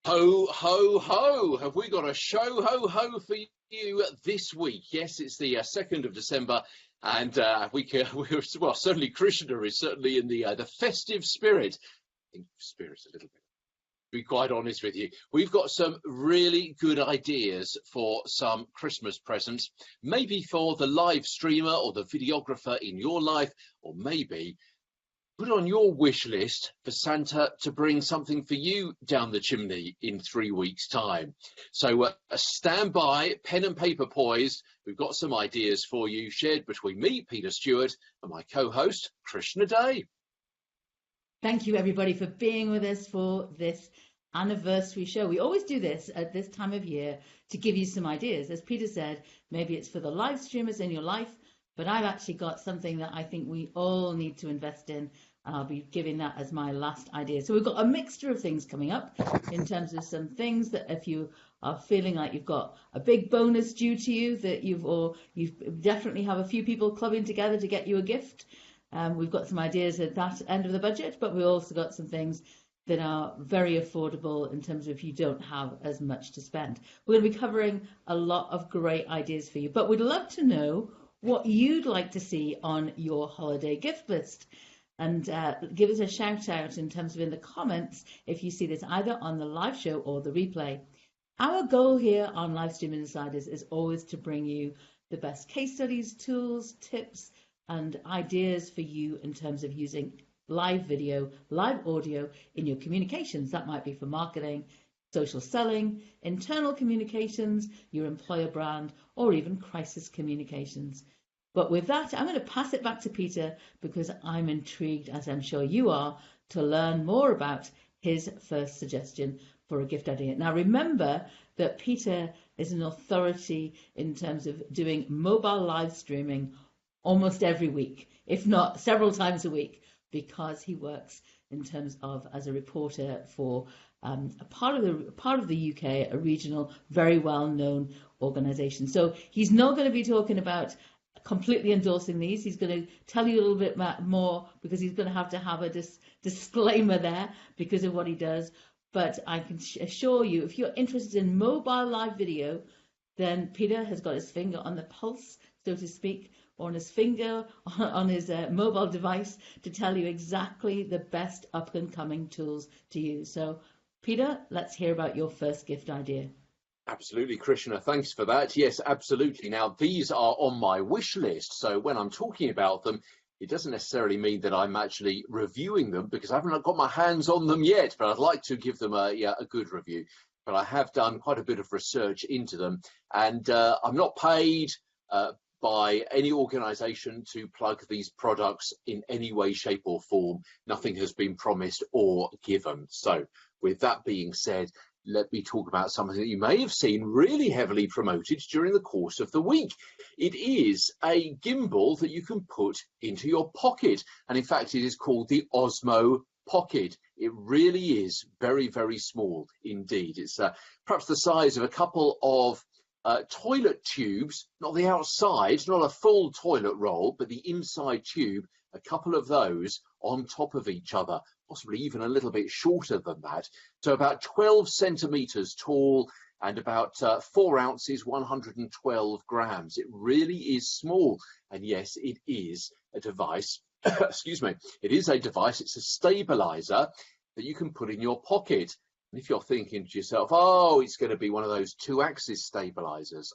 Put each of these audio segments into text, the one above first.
Ho, ho, ho! Have we got a show, ho, ho, for you this week? Yes, it's the 2nd of December, and well, certainly Krishna is certainly in the festive spirit. I think spirit a little bit. To be quite honest with you, we've got some really good ideas for some Christmas presents, maybe for the live streamer or the videographer in your life, or maybe put on your wish list for Santa to bring something for you down the chimney in 3 weeks' time. So stand by, pen and paper poised. We've got some ideas for you shared between me, Peter Stewart, and my co-host, Krishna Day. Thank you, everybody, for being with us for this anniversary show. We always do this at this time of year to give you some ideas. As Peter said, maybe it's for the live streamers in your life, but I've actually got something that I think we all need to invest in, and I'll be giving that as my last idea. So we've got a mixture of things coming up in terms of some things that if you are feeling like you've got a big bonus due to you, that you've definitely have a few people clubbing together to get you a gift. We've got some ideas at that end of the budget, but we've also got some things that are very affordable in terms of if you don't have as much to spend. We're going to be covering a lot of great ideas for you, but we'd love to know what you'd like to see on your holiday gift list. And give us a shout out in terms of in the comments if you see this either on the live show or the replay. Our goal here on Livestream Insiders is always to bring you the best case studies, tools, tips, and ideas for you in terms of using live video, live audio in your communications. That might be for marketing, social selling, internal communications, your employer brand, or even crisis communications. But with that, I'm going to pass it back to Peter because I'm intrigued, as I'm sure you are, to learn more about his first suggestion for a gift idea. Now, remember that Peter is an authority in terms of doing mobile live streaming almost every week, if not several times a week, because he works in terms of as a reporter for a part of the UK, a regional, very well-known organisation. So he's not going to be talking about completely endorsing these. He's going to tell you a little bit more because he's going to have a disclaimer there because of what he does. But I can assure you, if you're interested in mobile live video, then Peter has got his finger on the pulse, so to speak, or on his finger on his mobile device to tell you exactly the best up-and-coming tools to use. So, Peter, let's hear about your first gift idea. Absolutely, Krishna. Thanks for that. Yes, absolutely. Now, these are on my wish list. So when I'm talking about them, it doesn't necessarily mean that I'm actually reviewing them because I haven't got my hands on them yet, but I'd like to give them a good review. But I have done quite a bit of research into them, and I'm not paid by any organisation to plug these products in any way, shape or form. Nothing has been promised or given. So with that being said, let me talk about something that you may have seen really heavily promoted during the course of the week. It is a gimbal that you can put into your pocket. And in fact, it is called the Osmo Pocket. It really is very, very small indeed. It's perhaps the size of a couple of toilet tubes, not the outside, not a full toilet roll, but the inside tube, a couple of those on top of each other, possibly even a little bit shorter than that. So about 12 centimeters tall and about 4 ounces, 112 grams. It really is small. And yes, it is a device, excuse me, it is a device, it's a stabilizer that you can put in your pocket. And if you're thinking to yourself, oh, it's going to be one of those 2-axis stabilizers.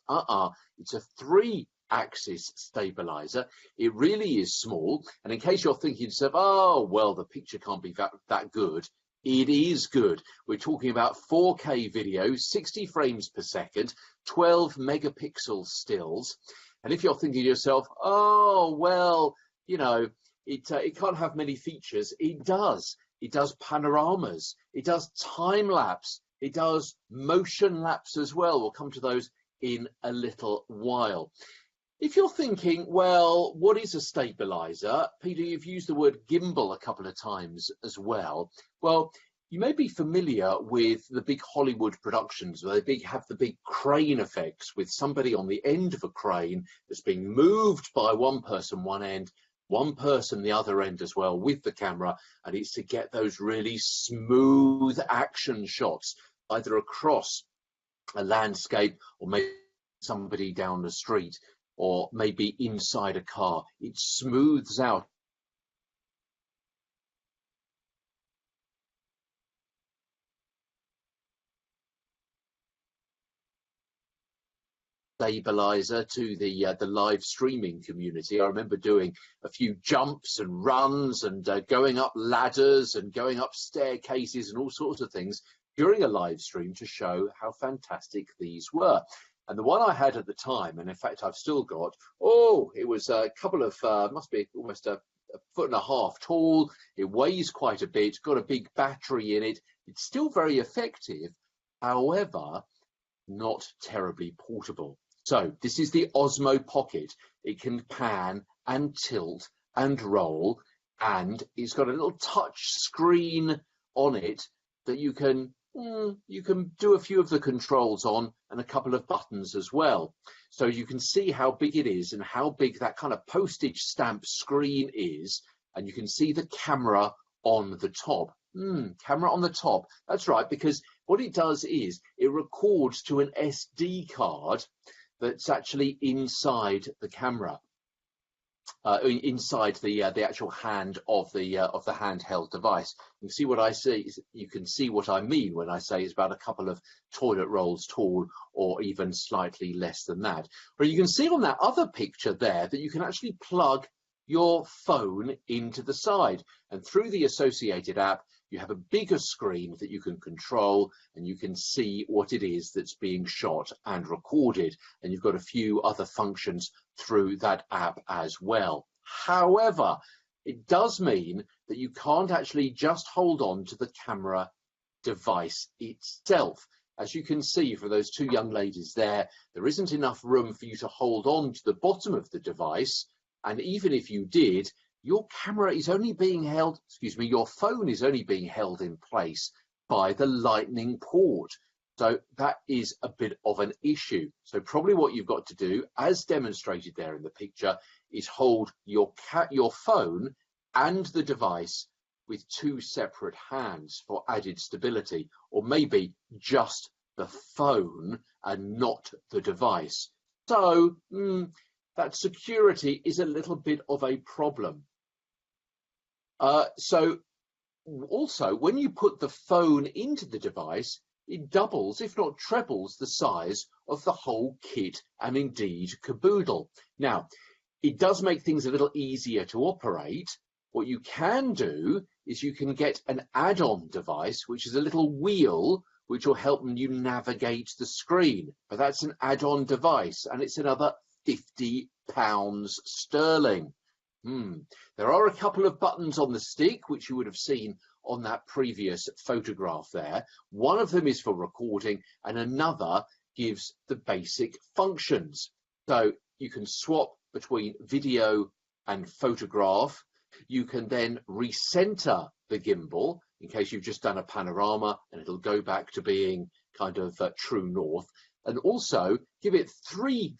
It's a 3-axis stabilizer. It really is small. And in case you're thinking to yourself, oh, well, the picture can't be that good. It is good. We're talking about 4K video, 60 frames per second, 12 megapixel stills. And if you're thinking to yourself, oh, well, you know, it can't have many features. It does. It does panoramas. It does time lapse. It does motion lapse as well. We'll come to those in a little while. If you're thinking, well, what is a stabilizer? Peter, you've used the word gimbal a couple of times as well. Well, you may be familiar with the big Hollywood productions where they have the big crane effects with somebody on the end of a crane that's being moved by one person one end, one person the other end as well with the camera, and it's to get those really smooth action shots. either across a landscape or maybe somebody down the street or maybe inside a car. It smooths out stabilizer to the live streaming community. I remember doing a few jumps and runs and going up ladders and going up staircases and all sorts of things during a live stream to show how fantastic these were. And the one I had at the time, and in fact I've still got, it was a couple of, must be almost a foot and a half tall. It weighs quite a bit, got a big battery in it. It's still very effective, however, not terribly portable. So this is the Osmo Pocket. It can pan and tilt and roll, and it's got a little touch screen on it that you can do a few of the controls on, and a couple of buttons as well. So you can see how big it is and how big that kind of postage stamp screen is, and you can see the camera on the top. Camera on the top. That's right, because what it does is it records to an SD card that's actually inside the camera, inside the actual hand of the handheld device. You can see what I see. You can see what I mean when I say it's about a couple of toilet rolls tall, or even slightly less than that. But you can see on that other picture there that you can actually plug your phone into the side, and through the associated app you have a bigger screen that you can control, and you can see what it is that's being shot and recorded, and you've got a few other functions through that app as well. However, it does mean that you can't actually just hold on to the camera device itself. As you can see for those two young ladies there isn't enough room for you to hold on to the bottom of the device, and even if you did, your camera is only being held, your phone is only being held in place by the lightning port. So that is a bit of an issue. So probably what you've got to do, as demonstrated there in the picture, is hold your phone and the device with two separate hands for added stability, or maybe just the phone and not the device. So that security is a little bit of a problem. So also, when you put the phone into the device, it doubles, if not trebles, the size of the whole kit and indeed caboodle. Now, it does make things a little easier to operate. What you can do is you can get an add-on device, which is a little wheel which will help you navigate the screen. But that's an add-on device, and it's another £50 sterling. There are a couple of buttons on the stick, which you would have seen on that previous photograph there. One of them is for recording, and another gives the basic functions. So you can swap between video and photograph. You can then recenter the gimbal in case you've just done a panorama, and it'll go back to being kind of true north. And also give it 3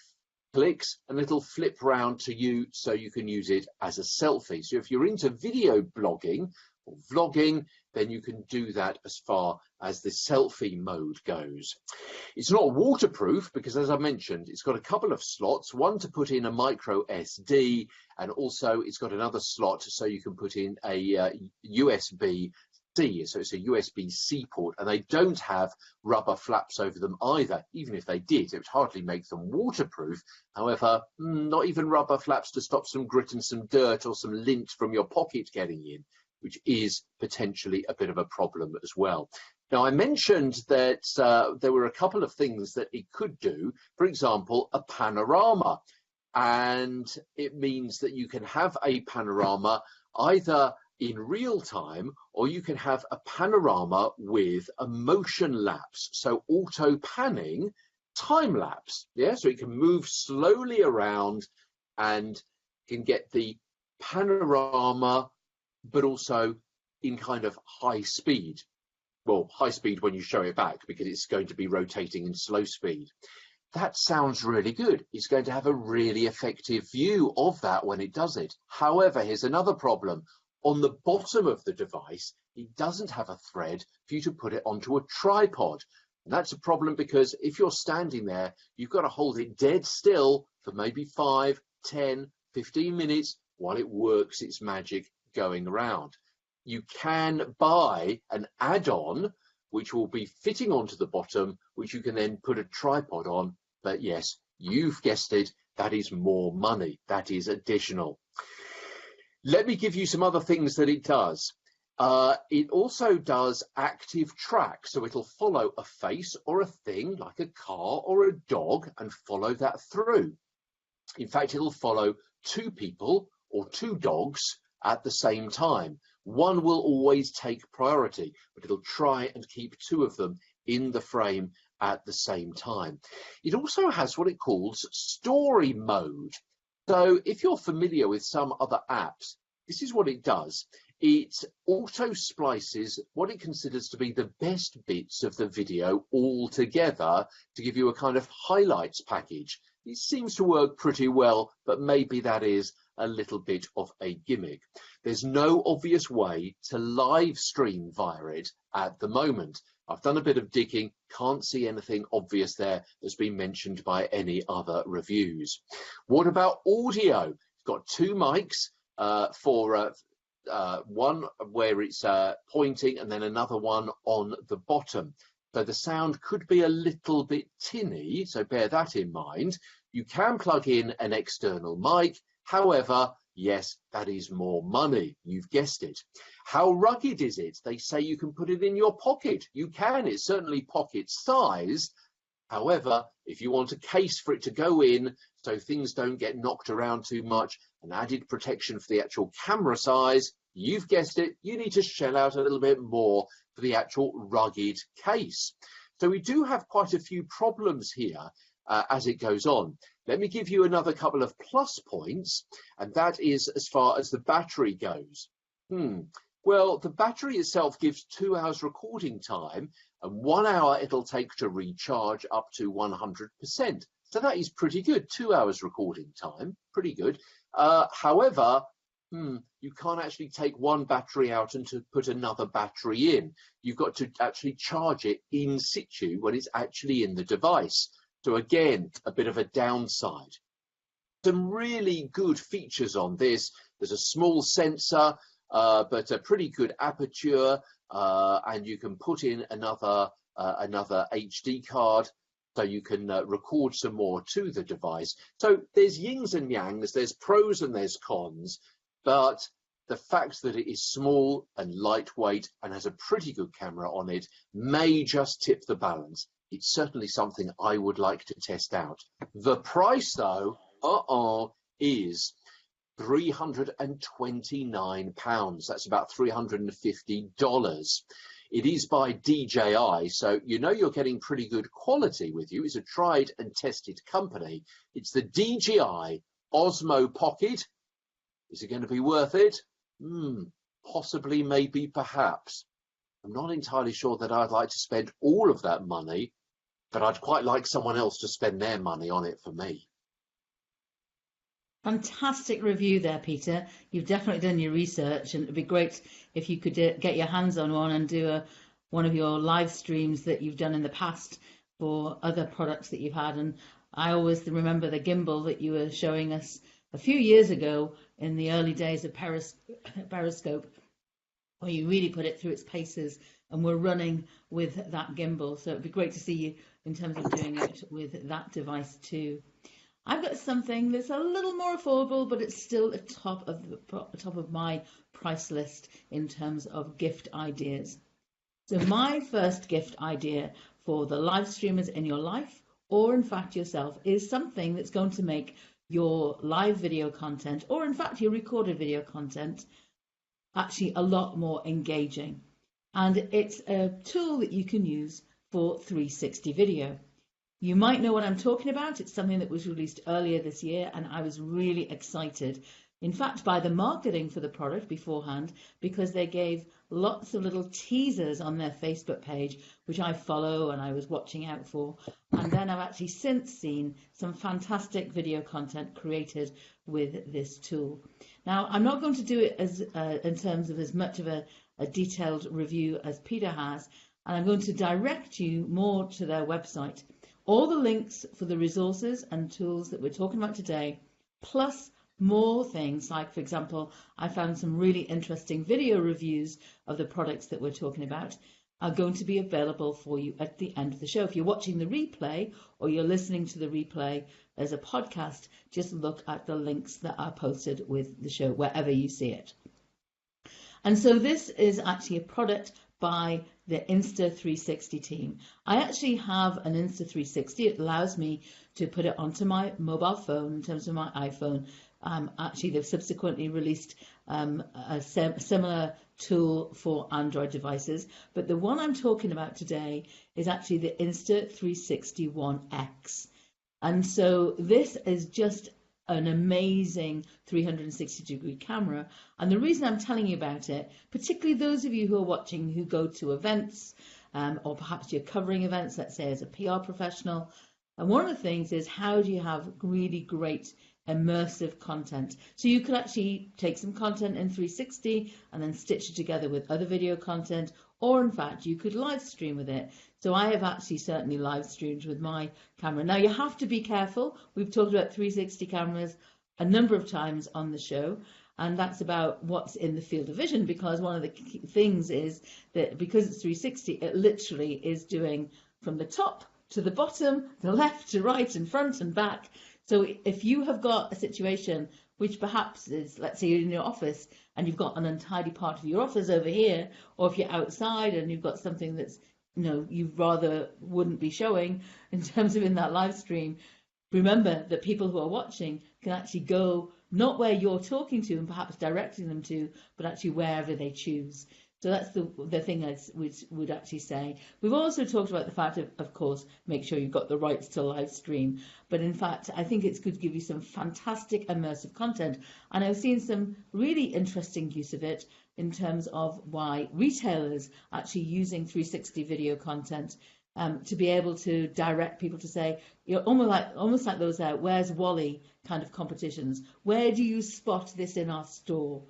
clicks and it'll flip round to you, so you can use it as a selfie. So if you're into video blogging or vlogging, then you can do that as far as the selfie mode goes. It's not waterproof because, as I mentioned, it's got a couple of slots, one to put in a micro SD, and also it's got another slot so you can put in a USB-C, so it's a USB-C port, and they don't have rubber flaps over them either. Even if they did, it would hardly make them waterproof. However, not even rubber flaps to stop some grit and some dirt or some lint from your pocket getting in, which is potentially a bit of a problem as well. Now, I mentioned that there were a couple of things that it could do. For example, a panorama, and it means that you can have a panorama either in real time, or you can have a panorama with a motion lapse, so auto panning, time lapse. Yeah, so it can move slowly around and can get the panorama, but also in kind of high speed. Well, high speed when you show it back, because it's going to be rotating in slow speed. That sounds really good. It's going to have a really effective view of that when it does it. However, here's another problem. On the bottom of the device, it doesn't have a thread for you to put it onto a tripod. And that's a problem because if you're standing there, you've got to hold it dead still for maybe 5, 10, 15 minutes while it works its magic going around. You can buy an add-on which will be fitting onto the bottom, which you can then put a tripod on. But yes, you've guessed it, that is more money. That is additional. Let me give you some other things that it does. It also does active track, so it'll follow a face or a thing like a car or a dog and follow that through. In fact, it'll follow 2 people or 2 dogs at the same time. One will always take priority, but it'll try and keep 2 of them in the frame at the same time. It also has what it calls story mode. So if you're familiar with some other apps, this is what it does. It auto splices what it considers to be the best bits of the video all together to give you a kind of highlights package. It seems to work pretty well, but maybe that is a little bit of a gimmick. There's no obvious way to live stream via it at the moment. I've done a bit of digging, can't see anything obvious there that's been mentioned by any other reviews. What about audio? It's got 2 mics for one where it's pointing and then another one on the bottom. So the sound could be a little bit tinny, so bear that in mind. You can plug in an external mic. However, yes, that is more money. You've guessed it. How rugged is it? They say you can put it in your pocket. You can. It's certainly pocket sized. However, if you want a case for it to go in so things don't get knocked around too much, and added protection for the actual camera size, you've guessed it, you need to shell out a little bit more for the actual rugged case. So we do have quite a few problems here as it goes on. Let me give you another couple of plus points, and that is as far as the battery goes. Well, the battery itself gives 2 hours recording time, and 1 hour it'll take to recharge up to 100%. So that is pretty good. 2 hours recording time, pretty good. However, you can't actually take one battery out and to put another battery in. You've got to actually charge it in situ when it's actually in the device. So again, a bit of a downside. Some really good features on this. There's a small sensor, but a pretty good aperture, and you can put in another HD card, so you can record some more to the device. So there's yins and yangs, there's pros and there's cons, but the fact that it is small and lightweight and has a pretty good camera on it may just tip the balance. It's certainly something I would like to test out. The price, though, is £329. That's about $350. It is by DJI, so you know you're getting pretty good quality with you. It's a tried and tested company. It's the DJI Osmo Pocket. Is it going to be worth it? Possibly, maybe, perhaps. I'm not entirely sure that I'd like to spend all of that money, but I'd quite like someone else to spend their money on it for me. Fantastic review there, Peter. You've definitely done your research, and it'd be great if you could get your hands on one and do one of your live streams that you've done in the past for other products that you've had. And I always remember the gimbal that you were showing us a few years ago in the early days of Periscope, where you really put it through its paces and we're running with that gimbal. So it'd be great to see you in terms of doing it with that device too. I've got something that's a little more affordable, but it's still at top of my price list in terms of gift ideas. So my first gift idea for the live streamers in your life, or in fact yourself, is something that's going to make your live video content, or in fact your recorded video content, actually a lot more engaging. And it's a tool that you can use for 360 video. You might know what I'm talking about. It's something that was released earlier this year, and I was really excited in fact, by the marketing for the product beforehand, because they gave lots of little teasers on their Facebook page, which I follow and I was watching out for. And then I've actually since seen some fantastic video content created with this tool. Now, I'm not going to do it as in terms of as much of a detailed review as Peter has, and I'm going to direct you more to their website. All the links for the resources and tools that we're talking about today, plus more things, like, for example, I found some really interesting video reviews of the products that we're talking about, are going to be available for you at the end of the show. If you're watching the replay or you're listening to the replay as a podcast, just look at the links that are posted with the show, wherever you see it. And so this is actually a product by the Insta360 team. I actually have an Insta360. It allows me to put it onto my mobile phone in terms of my iPhone. Actually, they've subsequently released a similar tool for Android devices, but the one I'm talking about today is actually the Insta360 One X. And so this is just an amazing 360-degree camera. And the reason I'm telling you about it, particularly those of you who are watching who go to events, or perhaps you're covering events, let's say as a PR professional, and one of the things is, how do you have really great immersive content? So you could actually take some content in 360 and then stitch it together with other video content, or in fact you could live stream with it. So I have actually certainly live streamed with my camera. Now you have to be careful. We've talked about 360 cameras a number of times on the show, and that's about what's in the field of vision, because one of the key things is that because it's 360, it literally is doing from the top to the bottom, the left to right, and front and back. So if you have got a situation which perhaps is, let's say you're in your office and you've got an untidy part of your office over here, or if you're outside and you've got something that's, you know, you rather wouldn't be showing in terms of in that live stream, remember that people who are watching can actually go not where you're talking to and perhaps directing them to, but actually wherever they choose. So that's the thing I would actually say. We've also talked about the fact of course, make sure you've got the rights to live stream. But in fact, I think it's good to give you some fantastic immersive content. And I've seen some really interesting use of it in terms of why retailers are actually using 360 video content to be able to direct people to say, you're almost like those Where's Wally kind of competitions. Where do you spot this in our store?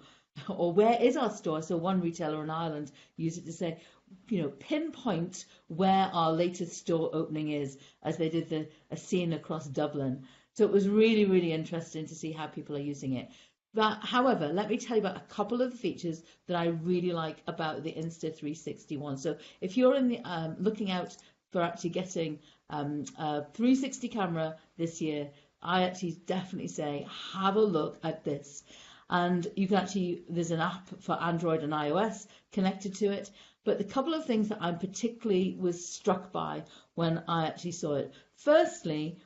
Or where is our store? So one retailer in Ireland used it to say, you know, pinpoint where our latest store opening is, as they did a scene across Dublin. So it was really, really interesting to see how people are using it. But however, let me tell you about a couple of the features that I really like about the Insta360 one. So if you're in the looking out for actually getting a 360 camera this year, I actually definitely say have a look at this. And you can actually, there's an app for Android and iOS connected to it. But the couple of things that I particularly was struck by when I actually saw it. Firstly,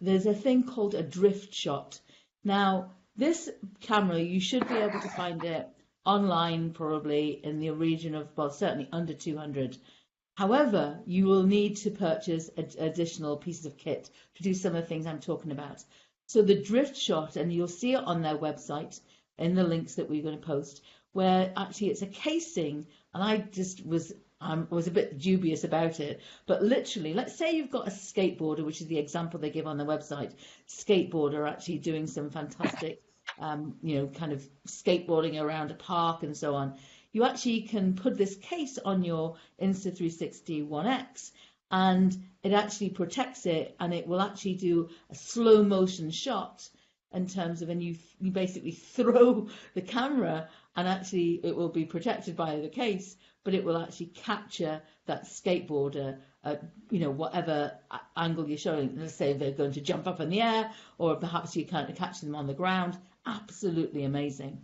there's a thing called a drift shot. Now, this camera, you should be able to find it online, probably in the region of, well, certainly under 200. However, you will need to purchase additional pieces of kit to do some of the things I'm talking about. So the drift shot, and you'll see it on their website in the links that we're going to post, where actually it's a casing, and I just was a bit dubious about it, but literally, let's say you've got a skateboarder, which is the example they give on their website, skateboarder actually doing some fantastic, you know, kind of skateboarding around a park and so on. You actually can put this case on your Insta360 One X, and it actually protects it, and it will actually do a slow motion shot in terms of, and you basically throw the camera, and actually it will be protected by the case, but it will actually capture that skateboarder at, you know, whatever angle you're showing. Let's say they're going to jump up in the air, or perhaps you can't catch them on the ground. Absolutely amazing.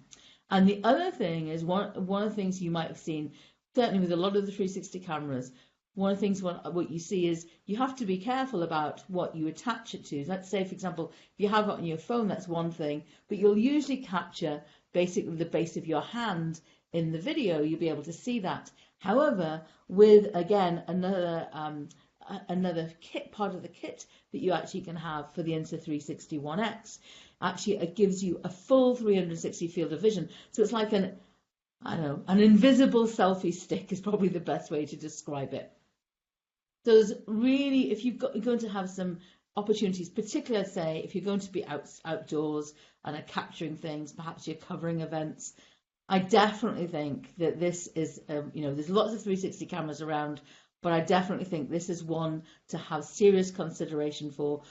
And the other thing is, one of the things you might have seen, certainly with a lot of the 360 cameras, one of the things what you see is you have to be careful about what you attach it to. Let's say, for example, if you have it on your phone, that's one thing, but you'll usually capture basically the base of your hand in the video. You'll be able to see that. However, with, again, another kit, part of the kit that you actually can have for the Insta360 One X, actually it gives you a full 360 field of vision. So it's like an, I don't know, an invisible selfie stick is probably the best way to describe it. So there's really, if you're going to have some opportunities, particularly I'd say if you're going to be outdoors and are capturing things, perhaps you're covering events, I definitely think that this is, there's lots of 360 cameras around, but I definitely think this is one to have serious consideration for.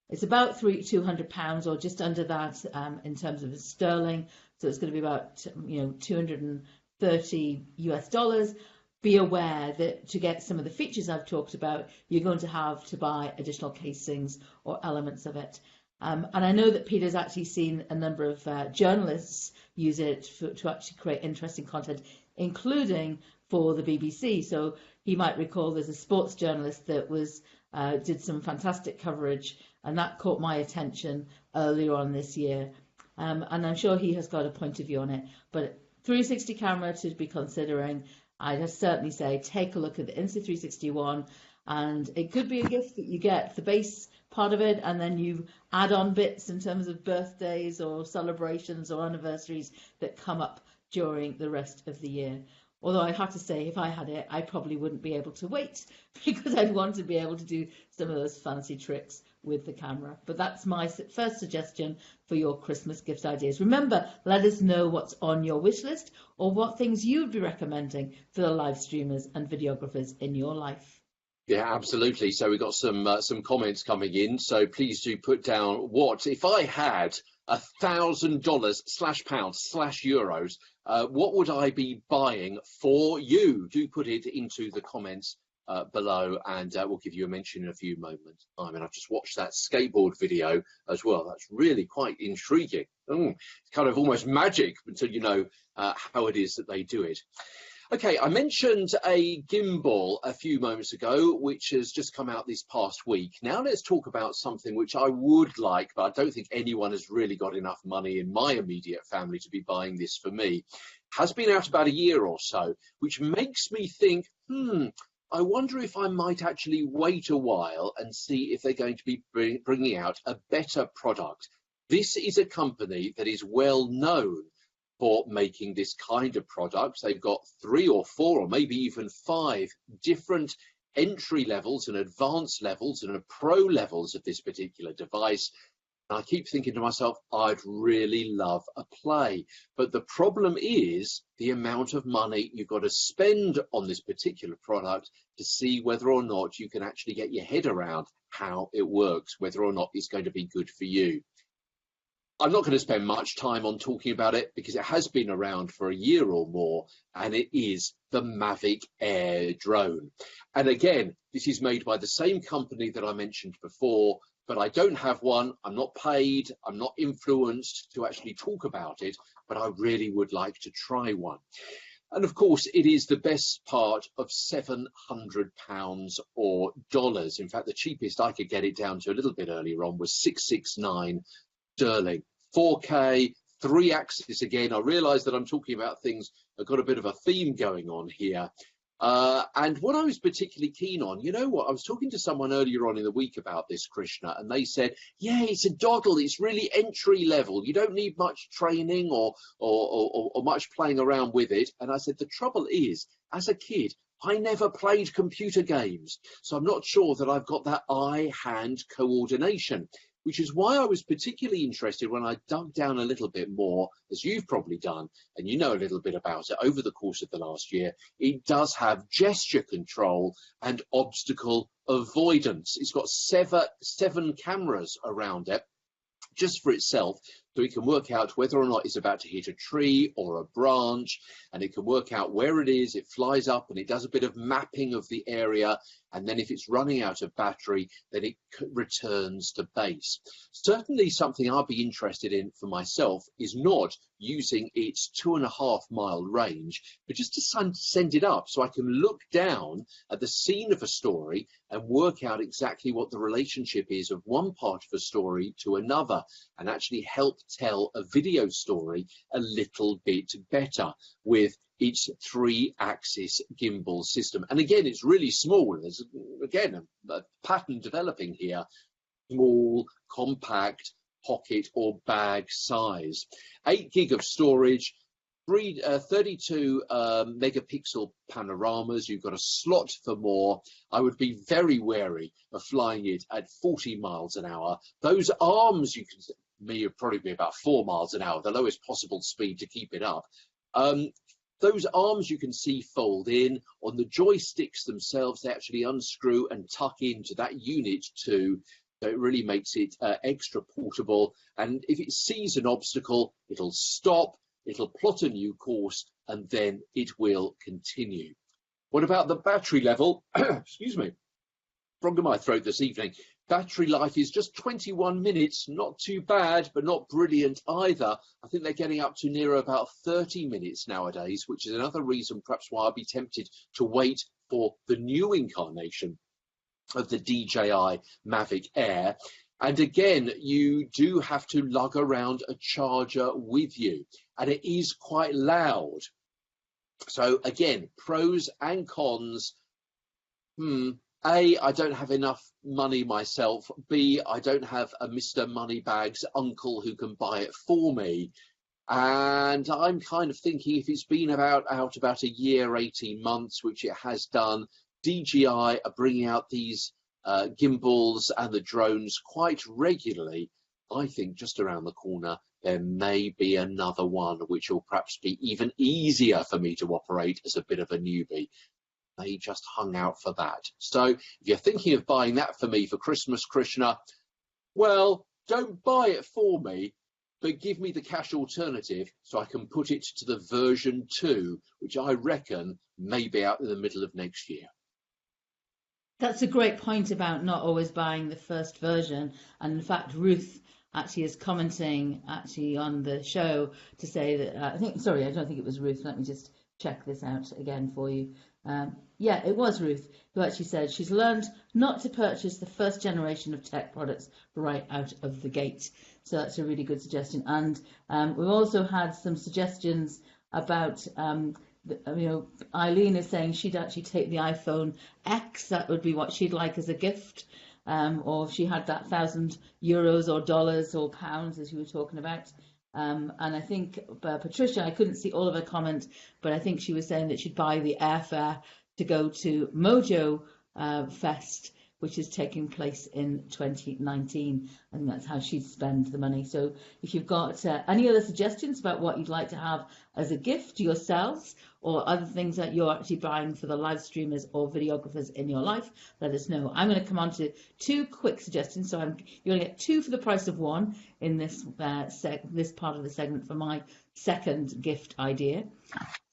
It's about £200 or just under that in terms of sterling. So it's going to be about $230 US. Be aware that to get some of the features I've talked about, you're going to have to buy additional casings or elements of it. And I know that Peter's actually seen a number of journalists use it to actually create interesting content, including for the BBC. So he might recall there's a sports journalist that did some fantastic coverage, and that caught my attention earlier on this year. And I'm sure he has got a point of view on it. But 360 camera to be considering. I'd certainly say take a look at the Insta360 one, and it could be a gift that you get the base part of it, and then you add on bits in terms of birthdays or celebrations or anniversaries that come up during the rest of the year. Although I have to say, if I had it, I probably wouldn't be able to wait because I'd want to be able to do some of those fancy tricks with the camera. But that's my first suggestion for your Christmas gift ideas. Remember, let us know what's on your wish list or what things you'd be recommending for the live streamers and videographers in your life. Yeah, absolutely. So we've got some comments coming in. So please do put down what, if I had $1,000/pounds/euros, what would I be buying for you? Do put it into the comments below, and we'll give you a mention in a few moments. I mean, I've just watched that skateboard video as well. That's really quite intriguing. It's kind of almost magic until you know how it is that they do it. Okay, I mentioned a gimbal a few moments ago, which has just come out this past week. Now let's talk about something which I would like, but I don't think anyone has really got enough money in my immediate family to be buying this for me. Has been out about a year or so, which makes me think, I wonder if I might actually wait a while and see if they're going to be bringing out a better product. This is a company that is well known for making this kind of product. They've got 3 or 4 or maybe even 5 different entry levels and advanced levels and pro levels of this particular device. And I keep thinking to myself, I'd really love a play. But the problem is the amount of money you've got to spend on this particular product to see whether or not you can actually get your head around how it works, whether or not it's going to be good for you. I'm not going to spend much time on talking about it because it has been around for a year or more, and it is the Mavic Air drone. And again, this is made by the same company that I mentioned before, but I don't have one. I'm not paid. I'm not influenced to actually talk about it, but I really would like to try one. And of course, it is the best part of £700 or dollars. In fact, the cheapest I could get it down to a little bit earlier on was $669 sterling. 4K, 3-axis again. I realise that I'm talking about things that got a bit of a theme going on here. And what I was particularly keen on, you know what, I was talking to someone earlier on in the week about this, Krishna, and they said, yeah, it's a doddle, it's really entry level, you don't need much training or much playing around with it. And I said, the trouble is, as a kid, I never played computer games, so I'm not sure that I've got that eye-hand coordination, which is why I was particularly interested when I dug down a little bit more, as you've probably done, and you know a little bit about it over the course of the last year. It does have gesture control and obstacle avoidance. It's got seven cameras around it just for itself, so it can work out whether or not it's about to hit a tree or a branch, and it can work out where it is. It flies up and it does a bit of mapping of the area, and then if it's running out of battery, then it returns to base. Certainly something I'd be interested in for myself is not using its 2.5-mile range, but just to send it up so I can look down at the scene of a story and work out exactly what the relationship is of one part of a story to another, and actually help tell a video story a little bit better with its 3-axis gimbal system. And again, it's really small. There's again a pattern developing here. Small, compact, pocket or bag size. 8 gig of storage, 32 megapixel panoramas. You've got a slot for more. I would be very wary of flying it at 40 miles an hour. Those arms, you can would probably be about 4 miles an hour, the lowest possible speed to keep it up. Those arms you can see fold in. On the joysticks themselves, they actually unscrew and tuck into that unit too. So it really makes it extra portable. And if it sees an obstacle, it'll stop, it'll plot a new course, and then it will continue. What about the battery level? Excuse me, frog in my throat this evening. Battery life is just 21 minutes, not too bad, but not brilliant either. I think they're getting up to near about 30 minutes nowadays, which is another reason perhaps why I'd be tempted to wait for the new incarnation of the DJI Mavic Air. And again, you do have to lug around a charger with you, and it is quite loud. So again, pros and cons. A, I don't have enough money myself. B, I don't have a Mr. Moneybags uncle who can buy it for me. And I'm kind of thinking if it's been out about a year, 18 months, which it has done, DJI are bringing out these gimbals and the drones quite regularly. I think just around the corner there may be another one which will perhaps be even easier for me to operate as a bit of a newbie. They just hung out for that. So if you're thinking of buying that for me for Christmas, Krishna, well, don't buy it for me, but give me the cash alternative so I can put it to the version 2, which I reckon may be out in the middle of next year. That's a great point about not always buying the first version. And in fact, Ruth actually is commenting on the show to say that, I don't think it was Ruth. Let me just check this out again for you. Yeah, it was Ruth who actually said she's learned not to purchase the first generation of tech products right out of the gate. So that's a really good suggestion. And we've also had some suggestions about, Eileen is saying she'd actually take the iPhone X. That would be what she'd like as a gift. Or if she had that €1,000 or dollars or pounds, as you were talking about. And I think Patricia, I couldn't see all of her comment, but I think she was saying that she'd buy the airfare to go to Mojo Fest, which is taking place in 2019. I think that's how she'd spend the money. So if you've got any other suggestions about what you'd like to have as a gift to yourselves, or other things that you're actually buying for the live streamers or videographers in your life, let us know. I'm going to come on to 2 quick suggestions. So you're going to get 2 for the price of 1 in this this part of the segment for my second gift idea.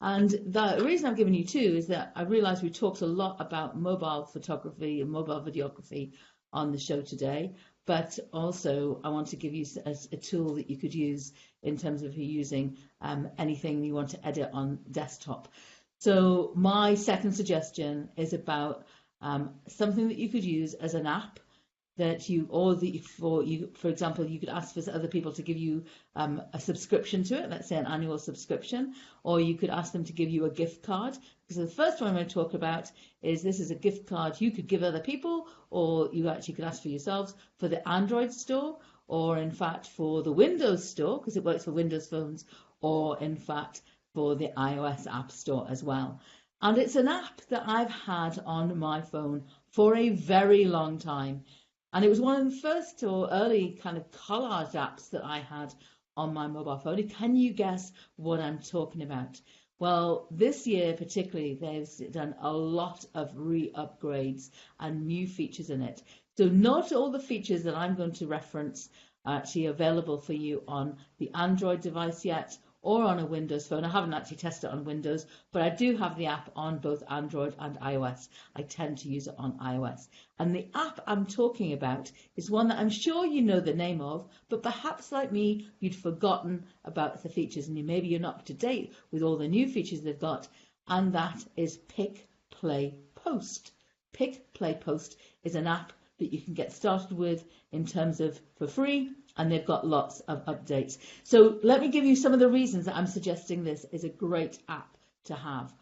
And the reason I'm giving you 2 is that I realise we talked a lot about mobile photography and mobile videography on the show today, but also I want to give you a tool that you could use in terms of you using anything you want to edit on desktop. So my second suggestion is about something that you could use as an app that for example, you could ask for other people to give you a subscription to it, let's say an annual subscription, or you could ask them to give you a gift card. Because the first one I'm going to talk about is this is a gift card you could give other people, or you actually could ask for yourselves for the Android store, or in fact for the Windows store, because it works for Windows phones, or in fact for the iOS app store as well. And it's an app that I've had on my phone for a very long time. And it was one of the first or early kind of collage apps that I had on my mobile phone. Can you guess what I'm talking about? Well, this year particularly, they've done a lot of re-upgrades and new features in it. So not all the features that I'm going to reference are actually available for you on the Android device yet, or on a Windows phone. I haven't actually tested it on Windows, but I do have the app on both Android and iOS. I tend to use it on iOS. And the app I'm talking about is one that I'm sure you know the name of, but perhaps like me, you'd forgotten about the features, and maybe you're not up to date with all the new features they've got, and that is Pick, Play, Post. Pick, Play, Post is an app that you can get started with in terms of for free, and they've got lots of updates. So let me give you some of the reasons that I'm suggesting this is a great app to have.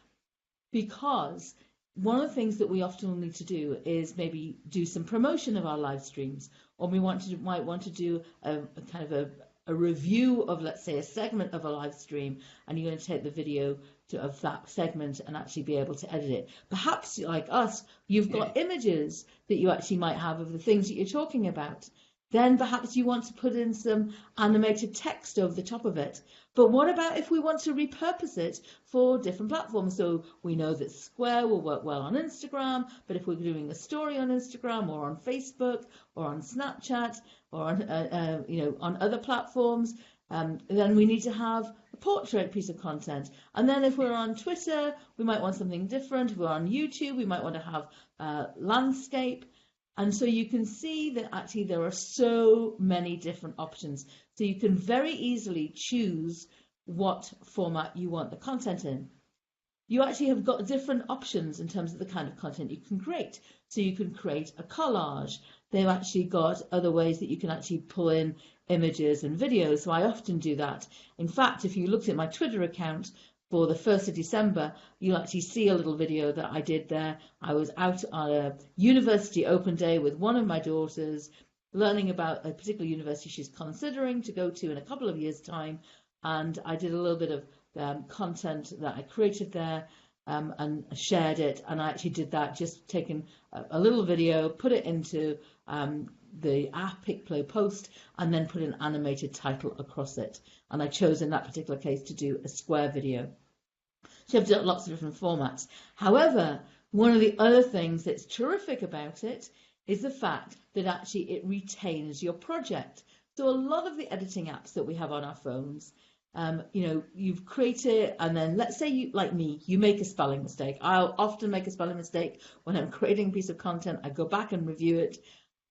Because one of the things that we often need to do is maybe do some promotion of our live streams, or we might want to do a kind of a review of, let's say, a segment of a live stream, and you're going to take the video of that segment and actually be able to edit it. Perhaps, like us, you've got images that you actually might have of the things that you're talking about. Then perhaps you want to put in some animated text over the top of it. But what about if we want to repurpose it for different platforms? So we know that Square will work well on Instagram, but if we're doing a story on Instagram or on Facebook or on Snapchat or on on other platforms, then we need to have a portrait piece of content. And then if we're on Twitter, we might want something different. If we're on YouTube, we might want to have landscape. And so you can see that actually there are so many different options. So you can very easily choose what format you want the content in. You actually have got different options in terms of the kind of content you can create. So you can create a collage. They've actually got other ways that you can actually pull in images and videos. So I often do that. In fact, if you looked at my Twitter account, for the 1st of December, you'll actually see a little video that I did there. I was out on a university open day with one of my daughters, learning about a particular university she's considering to go to in a couple of years' time. And I did a little bit of content that I created there and shared it. And I actually did that, just taking a little video, put it into the app Pick Play Post, and then put an animated title across it. And I chose in that particular case to do a Square video. So I've done lots of different formats. However, one of the other things that's terrific about it is the fact that actually it retains your project. So a lot of the editing apps that we have on our phones, you've created, and then let's say you, like me, you make a spelling mistake. I'll often make a spelling mistake when I'm creating a piece of content. I go back and review it.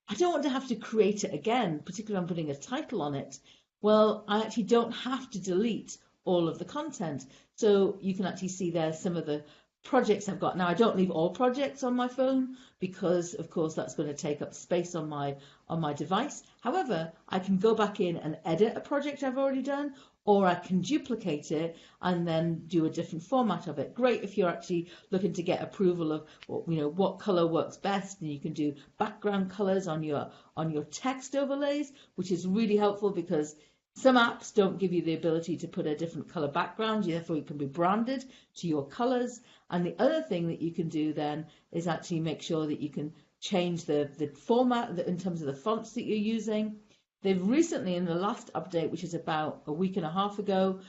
I don't want to have to create it again, particularly when I'm putting a title on it. Well, I actually don't have to delete all of the content. So you can actually see there some of the projects I've got. Now, I don't leave all projects on my phone because, of course, that's going to take up space on my device. However, I can go back in and edit a project I've already done, or I can duplicate it and then do a different format of it. Great if you're actually looking to get approval of what color works best, and you can do background colors on your text overlays, which is really helpful because some apps don't give you the ability to put a different color background, therefore it can be branded to your colors. And the other thing that you can do then is actually make sure that you can change the format in terms of the fonts that you're using. They've recently, in the last update, which is about a week and a half ago,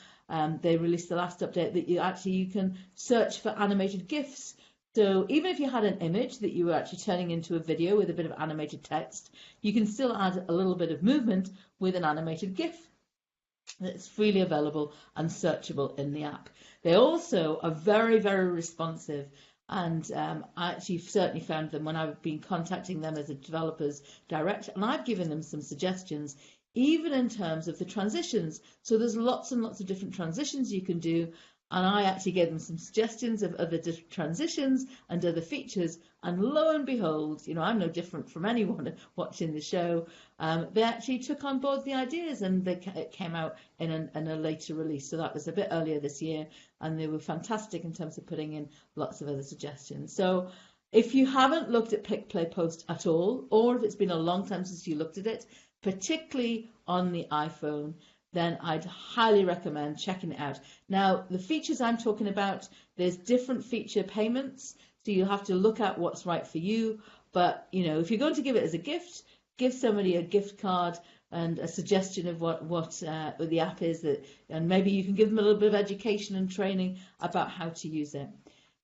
they released the last update that you can search for animated GIFs. So even if you had an image that you were actually turning into a video with a bit of animated text, you can still add a little bit of movement with an animated GIF. It's freely available and searchable in the app. They also are very, very responsive. And I actually certainly found them when I've been contacting them as a developers direct, and I've given them some suggestions, even in terms of the transitions. So there's lots and lots of different transitions you can do. And I actually gave them some suggestions of other transitions and other features. And lo and behold, I'm no different from anyone watching the show. They actually took on board the ideas, and it came out in a later release. So that was a bit earlier this year. And they were fantastic in terms of putting in lots of other suggestions. So if you haven't looked at Pick Play Post at all, or if it's been a long time since you looked at it, particularly on the iPhone, then I'd highly recommend checking it out. Now, the features I'm talking about, there's different feature payments, so you'll have to look at what's right for you. But, if you're going to give it as a gift, give somebody a gift card and a suggestion of what the app is, and maybe you can give them a little bit of education and training about how to use it.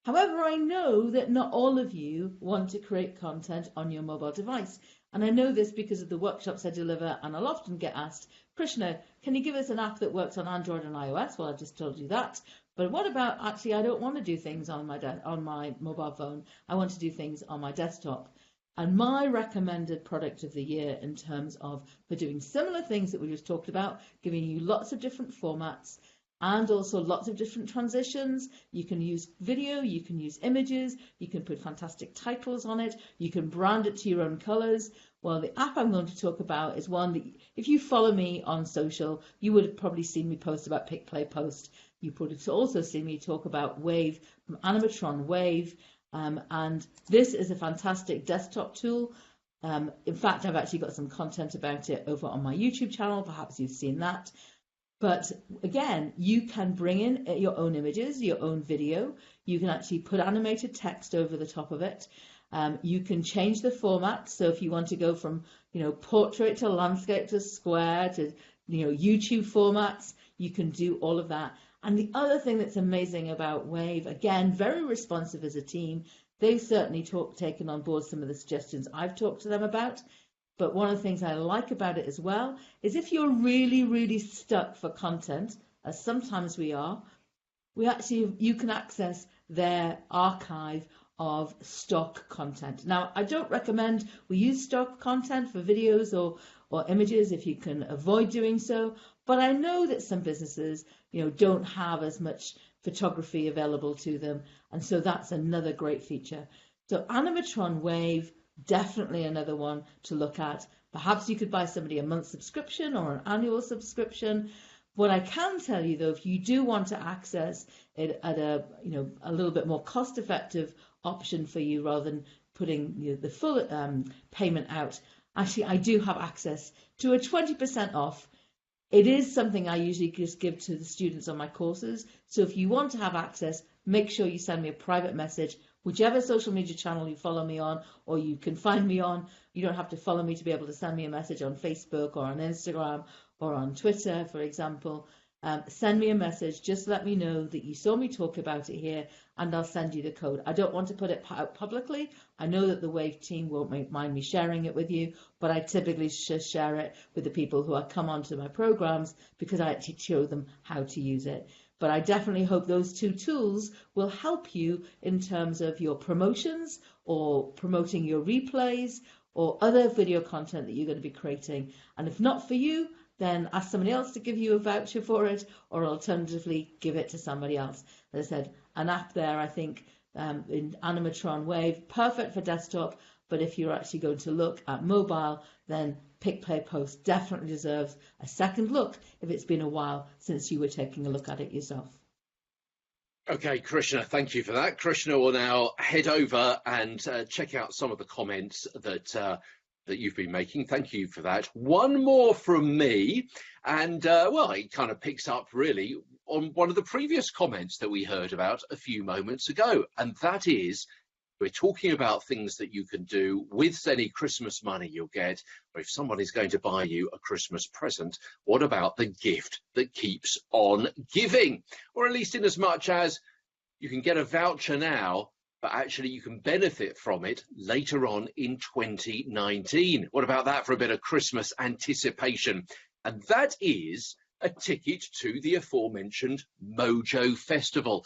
However, I know that not all of you want to create content on your mobile device. And I know this because of the workshops I deliver, and I'll often get asked, Krishna, can you give us an app that works on Android and iOS? Well, I just told you that. But what about actually I don't want to do things on my mobile phone. I want to do things on my desktop. And my recommended product of the year in terms of for doing similar things that we just talked about, giving you lots of different formats, and also lots of different transitions. You can use video, you can use images, you can put fantastic titles on it, you can brand it to your own colors. Well, the app I'm going to talk about is one that, if you follow me on social, you would have probably seen me post about Pick Play Post. You would have also seen me talk about Wave, from Animatron Wave, And this is a fantastic desktop tool. In fact, I've actually got some content about it over on my YouTube channel. Perhaps you've seen that. But again, you can bring in your own images, your own video. You can actually put animated text over the top of it. You can change the format. So if you want to go from, portrait to landscape to square to, YouTube formats, you can do all of that. And the other thing that's amazing about Wave, again, very responsive as a team. They've certainly taken on board some of the suggestions I've talked to them about. But one of the things I like about it as well is if you're really, really stuck for content, as sometimes we are, you can access their archive of stock content. Now, I don't recommend we use stock content for videos or images if you can avoid doing so. But I know that some businesses, don't have as much photography available to them. And so that's another great feature. So Animatron Wave, definitely another one to look at. Perhaps you could buy somebody a month subscription or an annual subscription. What I can tell you, though, if you do want to access it at a little bit more cost-effective option for you rather than putting the full payment out, actually I do have access to a 20% off. It is something I usually just give to the students on my courses. So if you want to have access, make sure you send me a private message, whichever social media channel you follow me on, or you can find me on. You don't have to follow me to be able to send me a message on Facebook or on Instagram or on Twitter, for example. Send me a message, just let me know that you saw me talk about it here, and I'll send you the code. I don't want to put it out publicly. I know that the Wave team won't mind me sharing it with you, but I typically just share it with the people who come onto my programs because I actually show them how to use it. But I definitely hope those two tools will help you in terms of your promotions or promoting your replays or other video content that you're going to be creating. And if not for you, then ask somebody else to give you a voucher for it, or alternatively give it to somebody else. As I said, an app there, I think, in Animatron Wave, perfect for desktop, but if you're actually going to look at mobile, then Pick, Play, Post definitely deserves a second look if it's been a while since you were taking a look at it yourself. Okay, Krishna, thank you for that. Krishna will now head over and check out some of the comments that you've been making. Thank you for that. One more from me, and well, it kind of picks up really on one of the previous comments that we heard about a few moments ago, and that is we're talking about things that you can do with any Christmas money you'll get, or if someone is going to buy you a Christmas present, what about the gift that keeps on giving? Or at least in as much as you can get a voucher now, but actually you can benefit from it later on in 2019. What about that for a bit of Christmas anticipation? And that is a ticket to the aforementioned Mojo Festival,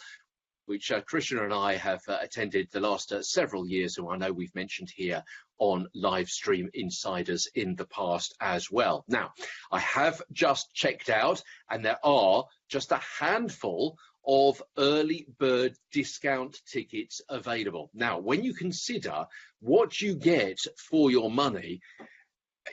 which Krishna and I have attended the last several years, and I know we've mentioned here on Livestream Insiders in the past as well. Now, I have just checked out, and there are just a handful of early bird discount tickets available. Now, when you consider what you get for your money,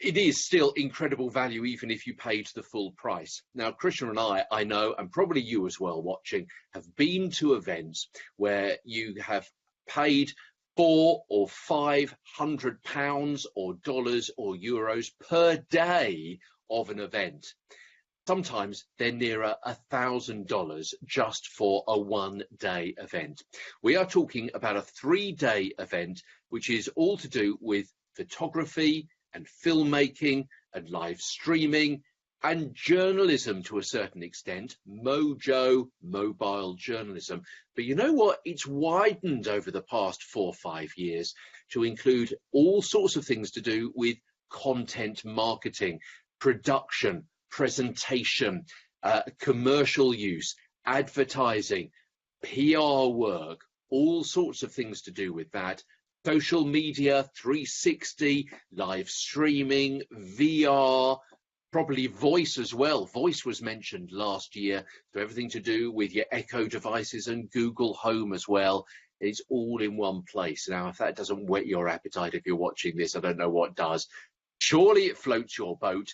it is still incredible value, even if you paid the full price. Now, Krishna and I know, and probably you as well watching, have been to events where you have paid £400 or £500 or dollars or euros per day of an event. Sometimes they're nearer $1,000 just for a one-day event. We are talking about a 3-day event, which is all to do with photography and filmmaking and live streaming and journalism to a certain extent, Mojo, mobile journalism. But you know what? It's widened over the past 4 or 5 years to include all sorts of things to do with content marketing, production, presentation, commercial use, advertising, PR work, all sorts of things to do with that. Social media, 360, live streaming, VR, probably voice as well. Voice was mentioned last year, so everything to do with your Echo devices and Google Home as well. It's all in one place. Now, if that doesn't whet your appetite if you're watching this, I don't know what does. Surely it floats your boat.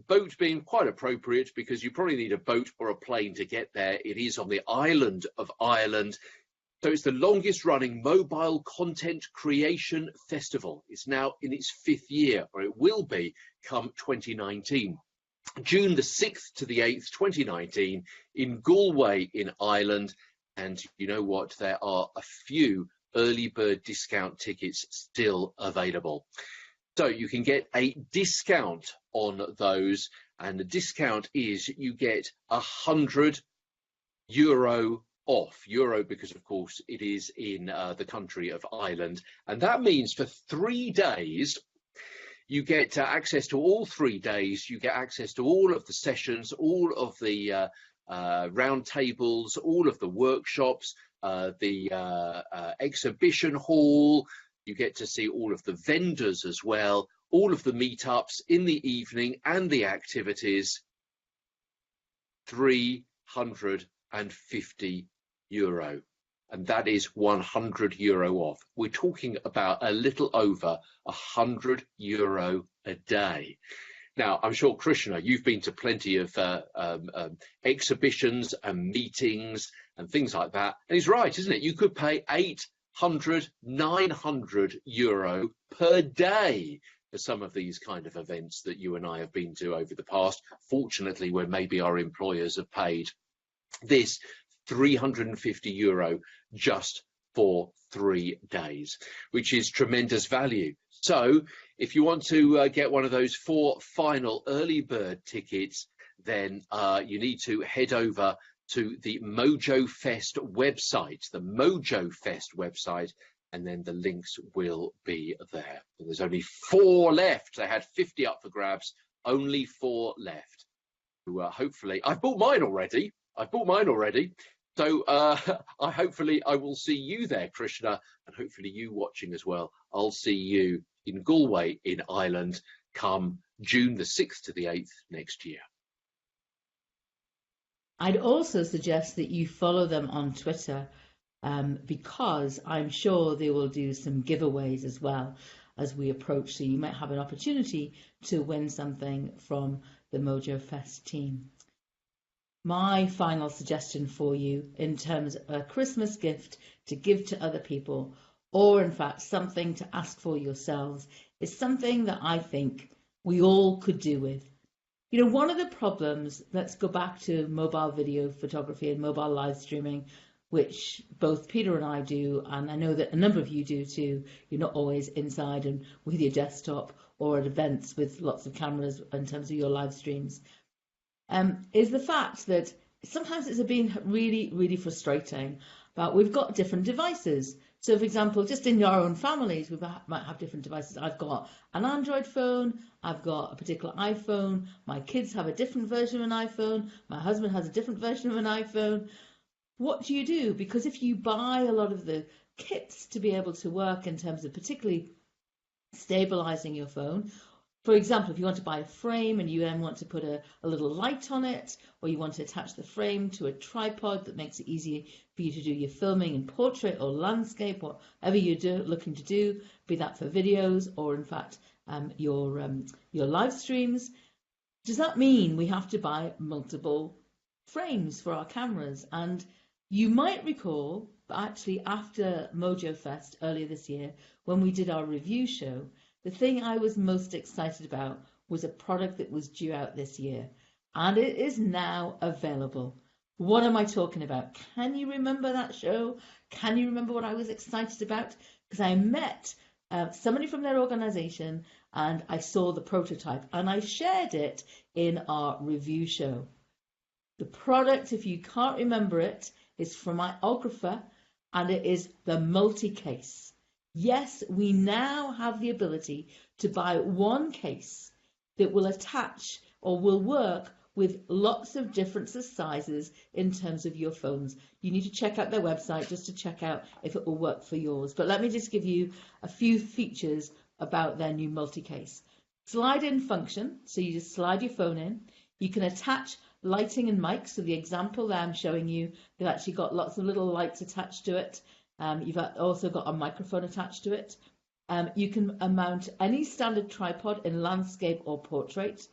Boat being quite appropriate because you probably need a boat or a plane to get there. It is on the island of Ireland. So it's the longest running mobile content creation festival. It's now in its 5th year, or it will be come 2019. June the 6th to the 8th, 2019, in Galway in Ireland. And you know what? There are a few early bird discount tickets still available. So you can get a discount on those. And the discount is you get €100 off. Euro because, of course, it is in the country of Ireland. And that means for 3 days, you get access to all 3 days. You get access to all of the sessions, all of the round tables, all of the workshops, the exhibition hall. You get to see all of the vendors as well, all of the meetups in the evening and the activities. €350. And that is €100 off. We're talking about a little over €100 a day. Now, I'm sure, Krishna, you've been to plenty of exhibitions and meetings and things like that. And he's right, isn't it? You could pay €800, €900 per day for some of these kind of events that you and I have been to over the past. Fortunately, where maybe our employers have paid this €350 just for 3 days, which is tremendous value. So if you want to get one of those 4 final early bird tickets, then you need to head over to the Mojo Fest website, and then the links will be there. And there's only 4 left. They had 50 up for grabs, only 4 left. So, hopefully, I've bought mine already. So hopefully I will see you there, Krishna, and hopefully you watching as well. I'll see you in Galway in Ireland come June the 6th to the 8th next year. I'd also suggest that you follow them on Twitter because I'm sure they will do some giveaways as well as we approach. So you might have an opportunity to win something from the Mojo Fest team. My final suggestion for you in terms of a Christmas gift to give to other people, or in fact something to ask for yourselves, is something that I think we all could do with. You know, one of the problems, let's go back to mobile video photography and mobile live streaming, which both Peter and I do, and I know that a number of you do too. You're not always inside and with your desktop or at events with lots of cameras in terms of your live streams. Is the fact that sometimes it's been really, really frustrating, but we've got different devices. So, for example, just in your own families, we might have different devices. I've got an Android phone, I've got a particular iPhone, my kids have a different version of an iPhone, my husband has a different version of an iPhone. What do you do? Because if you buy a lot of the kits to be able to work in terms of particularly stabilizing your phone, for example, if you want to buy a frame and you then want to put a little light on it, or you want to attach the frame to a tripod that makes it easier for you to do your filming in portrait or landscape, whatever you're looking to do, be that for videos or in fact your live streams, does that mean we have to buy multiple frames for our cameras? And you might recall that actually after Mojo Fest earlier this year, when we did our review show, the thing I was most excited about was a product that was due out this year, and it is now available. What am I talking about? Can you remember that show? Can you remember what I was excited about? Because I met somebody from their organization and I saw the prototype and I shared it in our review show. The product, if you can't remember it, is from iOgrapher and it is the multi-case. Yes, we now have the ability to buy one case that will attach or will work with lots of different sizes in terms of your phones. You need to check out their website just to check out if it will work for yours. But let me just give you a few features about their new multi-case. Slide-in function, so you just slide your phone in. You can attach lighting and mics. So the example that I'm showing you, they've actually got lots of little lights attached to it. You've also got a microphone attached to it. You can mount any standard tripod in landscape or portrait.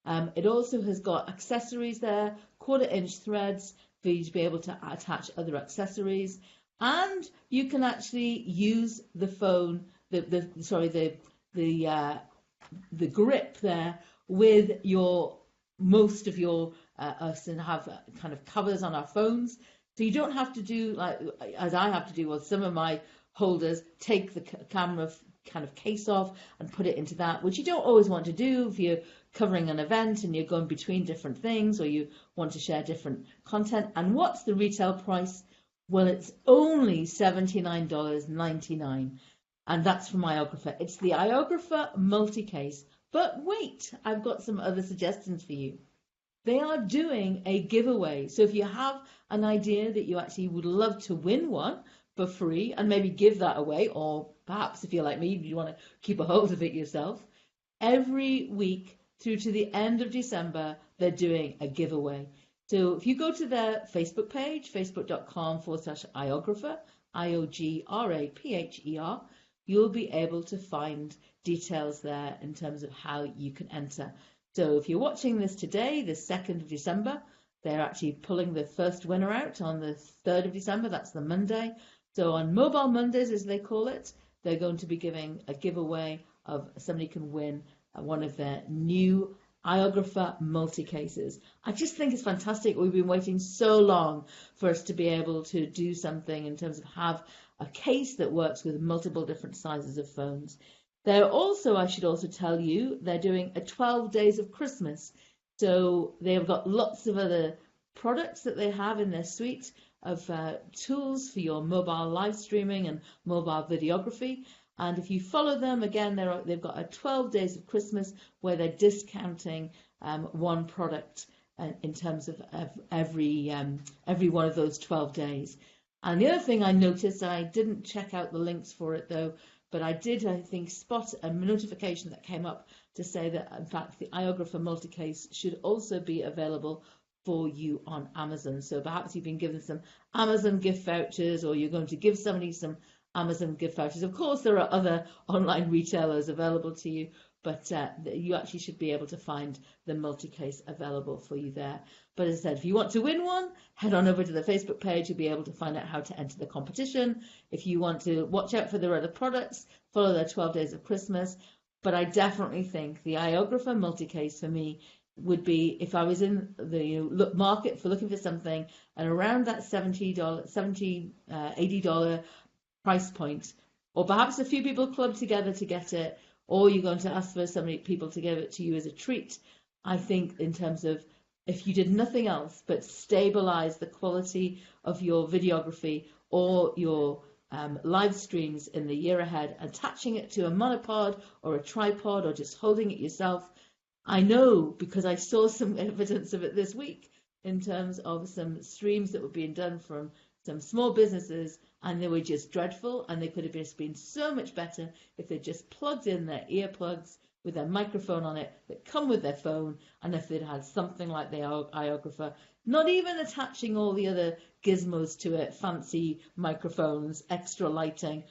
It also has got accessories there, 1/4-inch threads for you to be able to attach other accessories. and you can actually use the phone, the grip there with your most of your us, and have kind of covers on our phones, so you don't have to do like as I have to do with some of my holders, take the camera kind of case off and put it into that, which you don't always want to do if you're covering an event and you're going between different things, or you want to share different content. And what's the retail price? Well, it's only $79.99, and that's from iOgrapher. It's the iOgrapher multi-case. But wait, I've got some other suggestions for you. They are doing a giveaway. So if you have an idea that you actually would love to win one for free and maybe give that away, or perhaps if you're like me, you want to keep a hold of it yourself, every week through to the end of December, they're doing a giveaway. So if you go to their Facebook page, facebook.com/iOgrapher, IOGRAPHER, you'll be able to find details there in terms of how you can enter. So if you're watching this today, the 2nd of December, they're actually pulling the first winner out on the 3rd of December, that's the Monday. So on Mobile Mondays, as they call it, they're going to be giving a giveaway of somebody can win one of their new iOgrapher multi-cases. I just think it's fantastic. We've been waiting so long for us to be able to do something in terms of have a case that works with multiple different sizes of phones. They're also, I should also tell you, they're doing a 12 days of Christmas. So they've got lots of other products that they have in their suite of tools for your mobile live streaming and mobile videography. And if you follow them, again, they've got a 12 days of Christmas where they're discounting one product in terms of every one of those 12 days. And the other thing I noticed, I didn't check out the links for it though, but I did, I think, spot a notification that came up to say that, in fact, the iOgrapher multi-case should also be available for you on Amazon. So perhaps you've been given some Amazon gift vouchers, or you're going to give somebody some Amazon gift vouchers. Of course, there are other online retailers available to you, but you actually should be able to find the multi-case available for you there. But as I said, if you want to win one, head on over to the Facebook page. You'll be able to find out how to enter the competition. If you want to watch out for their other products, follow their 12 days of Christmas. But I definitely think the iOgrapher multi-case for me would be, if I was in the market for looking for something and around that $80 price point, or perhaps a few people club together to get it, or you're going to ask for so many people to give it to you as a treat. I think in terms of, if you did nothing else but stabilize the quality of your videography or your live streams in the year ahead, attaching it to a monopod or a tripod or just holding it yourself. I know because I saw some evidence of it this week in terms of some streams that were being done from some small businesses, and they were just dreadful, and they could have just been so much better if they just plugged in their earplugs with their microphone on it that come with their phone, and if they'd had something like the iOgrapher, not even attaching all the other gizmos to it, fancy microphones, extra lighting,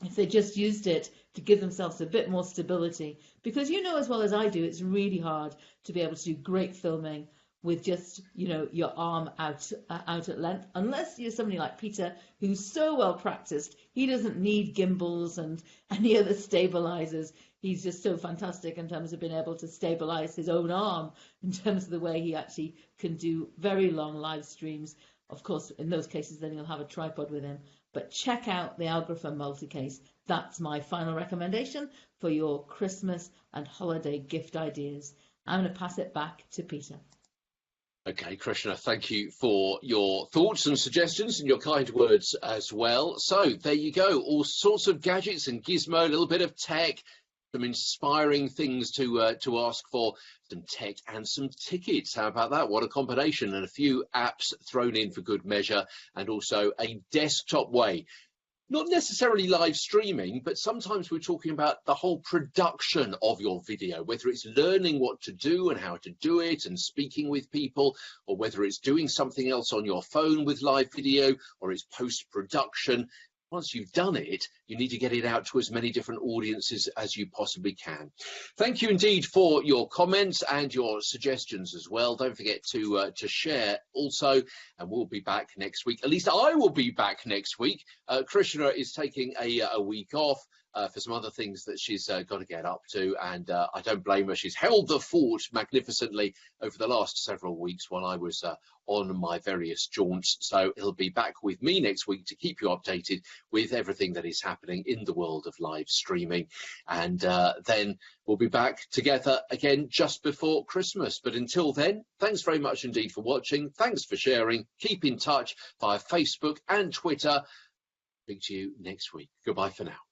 if they just used it to give themselves a bit more stability. Because you know as well as I do, it's really hard to be able to do great filming with just, your arm out at length, unless you're somebody like Peter, who's so well practiced. He doesn't need gimbals and any other stabilizers. He's just so fantastic in terms of being able to stabilize his own arm, in terms of the way he actually can do very long live streams. Of course, in those cases, then he'll have a tripod with him. But check out the iOgrapher multi-case. That's my final recommendation for your Christmas and holiday gift ideas. I'm going to pass it back to Peter. Okay, Krishna, thank you for your thoughts and suggestions and your kind words as well. So there you go, all sorts of gadgets and gizmo, a little bit of tech, some inspiring things to ask for, some tech and some tickets. How about that? What a combination, and a few apps thrown in for good measure, and also a desktop way. Not necessarily live streaming, but sometimes we're talking about the whole production of your video, whether it's learning what to do and how to do it and speaking with people, or whether it's doing something else on your phone with live video, or it's post-production. once you've done it, you need to get it out to as many different audiences as you possibly can. Thank you indeed for your comments and your suggestions as well. Don't forget to share also, and we'll be back next week. At least I will be back next week. Krishna is taking a week off for some other things that she's got to get up to, and I don't blame her. She's held the fort magnificently over the last several weeks while I was on my various jaunts. So he'll be back with me next week to keep you updated with everything that is happening in the world of live streaming. And then we'll be back together again just before Christmas. But until then, thanks very much indeed for watching. Thanks for sharing. Keep in touch via Facebook and Twitter. Speak to you next week. Goodbye for now.